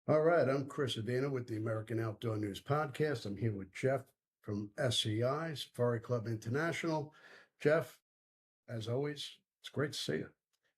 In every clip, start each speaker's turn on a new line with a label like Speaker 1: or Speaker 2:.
Speaker 1: All right, I'm Chris Adina with the American Outdoor News Podcast. I'm here with Jeff from SCI, Safari Club International. Jeff, as always, it's great to see you.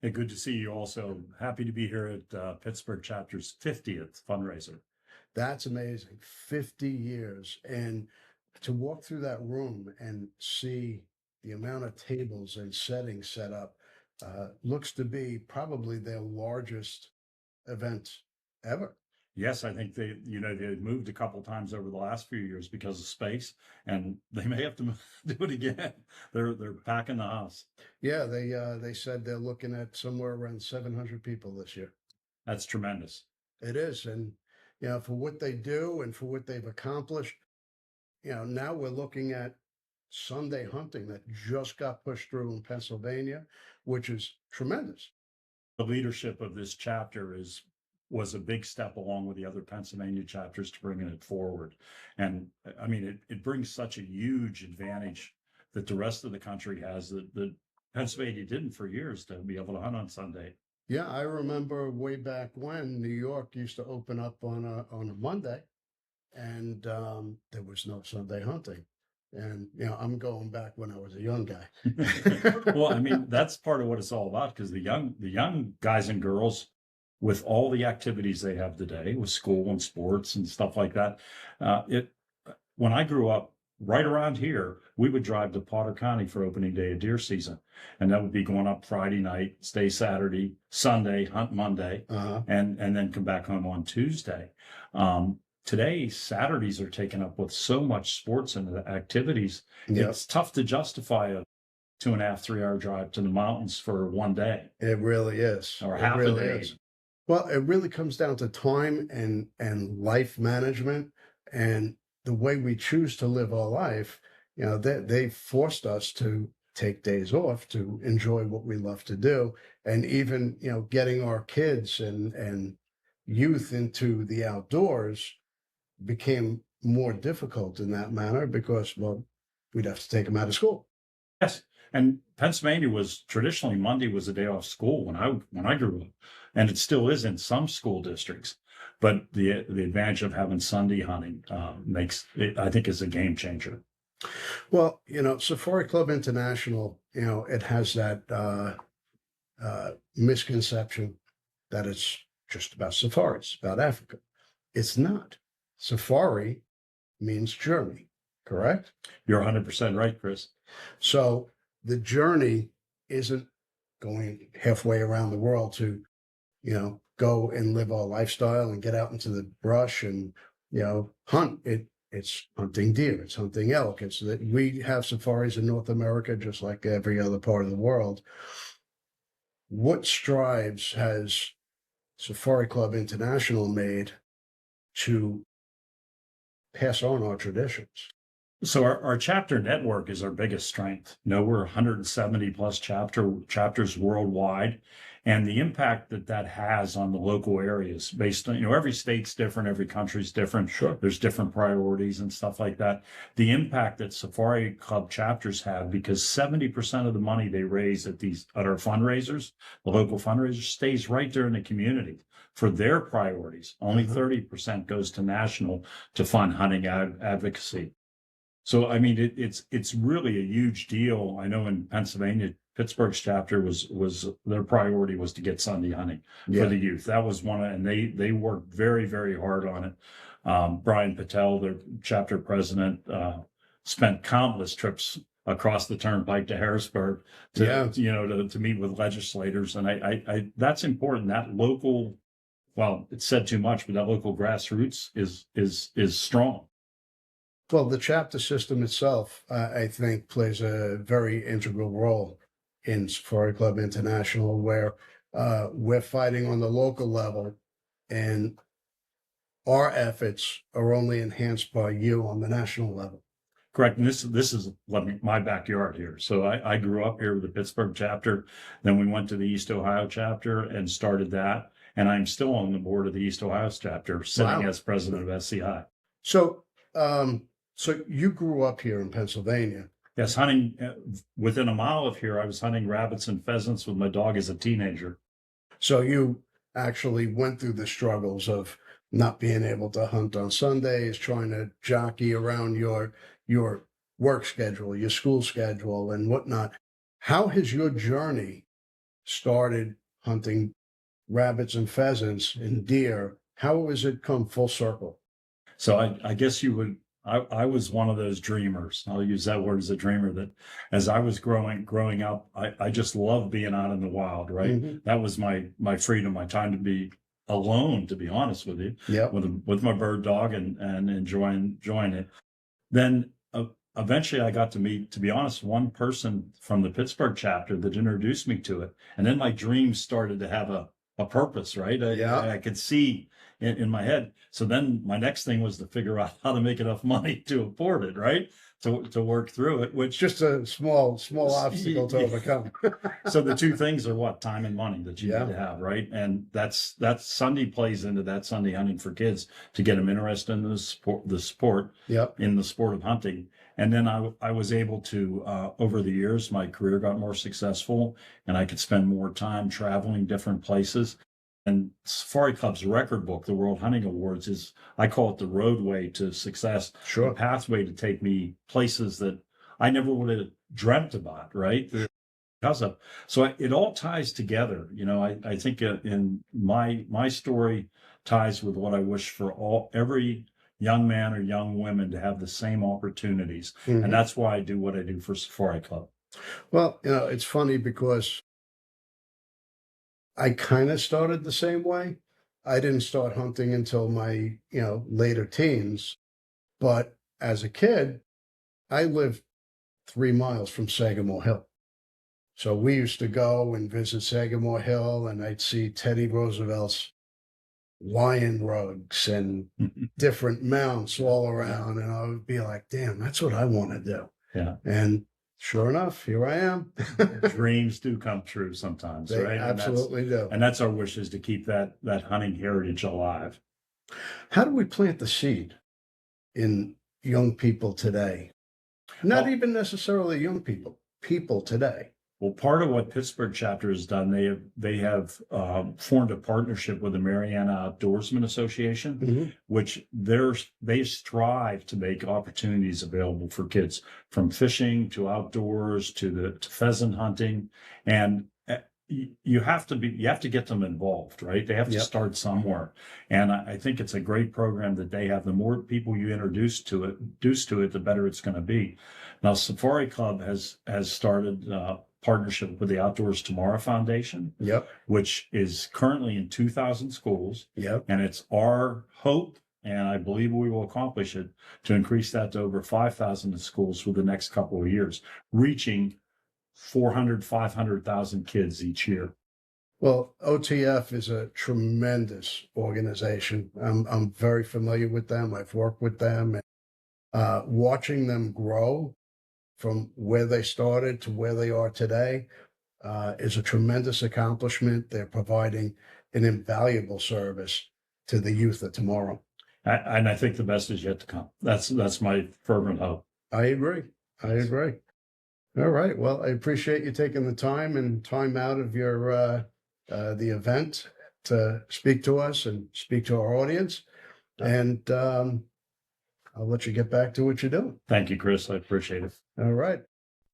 Speaker 2: Hey, good to see you also. Happy to be here at Pittsburgh Chapter's 50th fundraiser.
Speaker 1: That's amazing. 50 years. And to walk through that room and see the amount of tables and settings set up looks to be probably their largest event ever.
Speaker 2: Yes, I think they moved a couple times over the last few years because of space, and they may have to do it again. They're packing the house.
Speaker 1: Yeah, they said they're looking at somewhere around 700 people this year.
Speaker 2: That's tremendous.
Speaker 1: It is, and for what they do and for what they've accomplished, now we're looking at Sunday hunting that just got pushed through in Pennsylvania, which is tremendous.
Speaker 2: The leadership of this chapter was a big step along with the other Pennsylvania chapters to bringing it forward. And I mean, it brings such a huge advantage that the rest of the country has that Pennsylvania didn't for years to be able to hunt on Sunday.
Speaker 1: Yeah, I remember way back when New York used to open up on a Monday, and there was no Sunday hunting. And I'm going back when I was a young guy.
Speaker 2: Well, I mean, that's part of what it's all about, because the young guys and girls, with all the activities they have today with school and sports and stuff like that, when I grew up right around here, we would drive to Potter County for opening day of deer season, and that would be going up Friday night, stay Saturday, Sunday, hunt Monday, and then come back home on Tuesday. Today, Saturdays are taken up with so much sports and activities.
Speaker 1: Yep.
Speaker 2: It's tough to justify a 2.5, 3 hour drive to the mountains for one day.
Speaker 1: It really is.
Speaker 2: Or
Speaker 1: It
Speaker 2: half
Speaker 1: really
Speaker 2: a day.
Speaker 1: is. Well, it really comes down to time and life management and the way we choose to live our life. They forced us to take days off to enjoy what we love to do, and even getting our kids and youth into the outdoors became more difficult in that manner because, well, we'd have to take them out of school.
Speaker 2: Yes, and Pennsylvania was traditionally Monday was a day off school when I grew up, and it still is in some school districts. But the advantage of having Sunday hunting makes it, I think, is a game changer.
Speaker 1: Well, Safari Club International, it has that misconception that it's just about safaris, about Africa. It's not. Safari means journey, correct?
Speaker 2: You're 100% right, Chris.
Speaker 1: So the journey isn't going halfway around the world to, go and live our lifestyle and get out into the brush and, hunt. It's hunting deer, it's hunting elk. It's that we have safaris in North America, just like every other part of the world. What strides has Safari Club International made to pass on our traditions?
Speaker 2: So our chapter network is our biggest strength. We're 170 plus chapters worldwide, and the impact that has on the local areas based on, every state's different, every country's different.
Speaker 1: Sure.
Speaker 2: There's different priorities and stuff like that. The impact that Safari Club chapters have, because 70% of the money they raise at our fundraisers, the local fundraisers, stays right there in the community for their priorities. Only 30% goes to national to fund hunting advocacy. So, I mean, it's really a huge deal. I know in Pennsylvania, Pittsburgh's chapter was their priority was to get Sunday hunting for the youth. That was and they worked very, very hard on it. Brian Patel, their chapter president, spent countless trips across the turnpike to Harrisburg to meet with legislators. And I that's important. That local, well, it's said too much, but that local grassroots is strong.
Speaker 1: Well, the chapter system itself, I think, plays a very integral role in Safari Club International, where we're fighting on the local level, and our efforts are only enhanced by you on the national level.
Speaker 2: Correct. And this is my backyard here. So I grew up here with the Pittsburgh chapter. Then we went to the East Ohio chapter and started that. And I'm still on the board of the East Ohio chapter, sitting as president of SCI.
Speaker 1: So, so you grew up here in Pennsylvania.
Speaker 2: Yes, hunting within a mile of here. I was hunting rabbits and pheasants with my dog as a teenager.
Speaker 1: So you actually went through the struggles of not being able to hunt on Sundays, trying to jockey around your work schedule, your school schedule, and whatnot. How has your journey started hunting rabbits and pheasants and deer? How has it come full circle?
Speaker 2: So I guess you would. I was one of those dreamers. I'll use that word as a dreamer. That as I was growing up, I just loved being out in the wild. Right, that was my freedom, my time to be alone. To be honest with you,
Speaker 1: Yeah.
Speaker 2: with my bird dog and enjoying it. Then eventually I got to meet, to be honest, one person from the Pittsburgh chapter that introduced me to it, and then my dreams started to have a purpose. Right, I could see in my head. So then my next thing was to figure out how to make enough money to afford it, right? To work through it, which
Speaker 1: Just a small obstacle to overcome.
Speaker 2: so the two things are what? Time and money that you need to have, right? And that's Sunday plays into that. Sunday hunting for kids to get them interested in the sport
Speaker 1: Yep.
Speaker 2: in the sport of hunting. And then I was able to, over the years, my career got more successful and I could spend more time traveling different places. And Safari Club's record book, the World Hunting Awards, is, I call it the roadway to success,
Speaker 1: Sure.
Speaker 2: the pathway to take me places that I never would have dreamt about, right? Because of, so it all ties together. You know, I think in my story ties with what I wish for every young man or young woman to have the same opportunities. And that's why I do what I do for Safari Club.
Speaker 1: Well, it's funny because I kind of started the same way. I didn't start hunting until my, later teens. But as a kid, I lived 3 miles from Sagamore Hill. So we used to go and visit Sagamore Hill, and I'd see Teddy Roosevelt's lion rugs and different mounts all around. And I would be like, damn, that's what I want to do.
Speaker 2: Yeah.
Speaker 1: And sure enough, here I am.
Speaker 2: Dreams do come true sometimes,
Speaker 1: They
Speaker 2: right?
Speaker 1: absolutely do.
Speaker 2: And that's our wish, is to keep that hunting heritage alive.
Speaker 1: How do we plant the seed in young people today? Not even necessarily young people today.
Speaker 2: Well, part of what Pittsburgh chapter has done, they have formed a partnership with the Mariana Outdoorsman Association, which they strive to make opportunities available for kids, from fishing to outdoors to pheasant hunting, and you have to get them involved, right? They have to start somewhere, and I think it's a great program that they have. The more people you introduce to it, the better it's going to be. Now, Safari Club has started partnership with the Outdoors Tomorrow Foundation, which is currently in 2,000 schools. And it's our hope, and I believe we will accomplish it, to increase that to over 5,000 schools for the next couple of years, reaching 500,000 kids each year.
Speaker 1: Well, OTF is a tremendous organization. I'm very familiar with them. I've worked with them. Watching them grow from where they started to where they are today is a tremendous accomplishment. They're providing an invaluable service to the youth of tomorrow.
Speaker 2: And I think the best is yet to come. That's my fervent hope.
Speaker 1: I agree. All right. Well, I appreciate you taking the time out of your the event to speak to us and speak to our audience. And I'll let you get back to what you're doing.
Speaker 2: Thank you, Chris. I appreciate it.
Speaker 1: All right.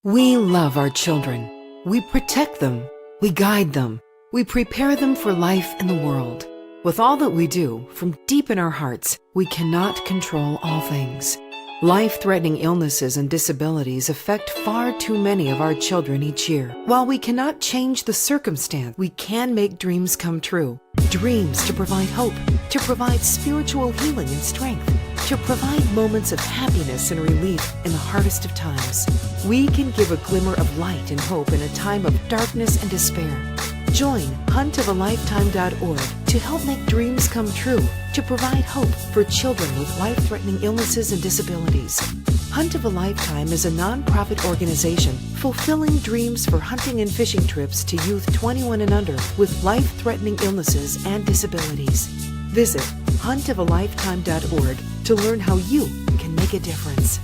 Speaker 3: We love our children. We protect them. We guide them. We prepare them for life in the world. With all that we do, from deep in our hearts, we cannot control all things. Life-threatening illnesses and disabilities affect far too many of our children each year. While we cannot change the circumstance, we can make dreams come true. Dreams to provide hope, to provide spiritual healing and strength, to provide moments of happiness and relief in the hardest of times. We can give a glimmer of light and hope in a time of darkness and despair. Join huntofalifetime.org to help make dreams come true, to provide hope for children with life-threatening illnesses and disabilities. Hunt of a Lifetime is a non-profit organization fulfilling dreams for hunting and fishing trips to youth 21 and under with life-threatening illnesses and disabilities. Visit huntofalifetime.org to learn how you can make a difference.